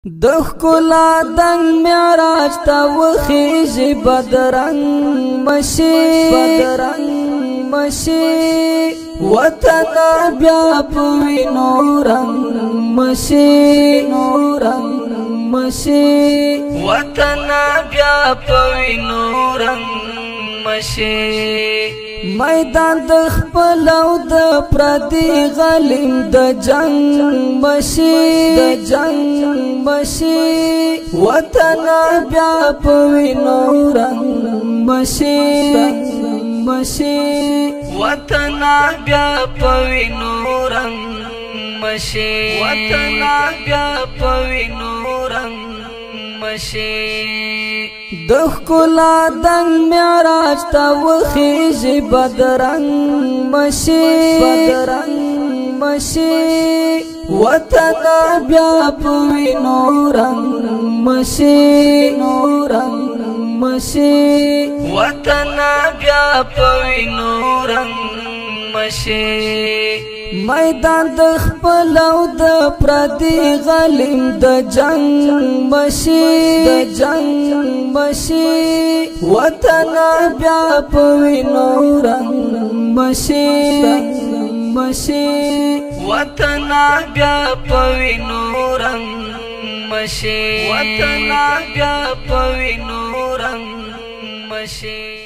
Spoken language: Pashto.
دخ کلا دنگ معراج تا وخیجی بدرنگ مشی وطن بیا پوی نورنگ مشی وطن بیا پوی نورنگ مشی میدان د خپل او د پردي غلیم د جنگ مشي وطن بیا پوی نورنگ مشي وطن بیا پوی نورنگ مشي وطن بیا پوی نورنگ مشي دخ کلا دنگ معراج تا وخیجی بدرنگ مشی وطن بیا پوی نورنگ مشی وطن بیا پوی نورنگ مشي میدان د خپل او د پردي غلیم د جنگ مشي وطن بیا پوی نورنگ مشي وطن بیا پوی نورنگ مشي وطن بیا پوی نورنگ مشي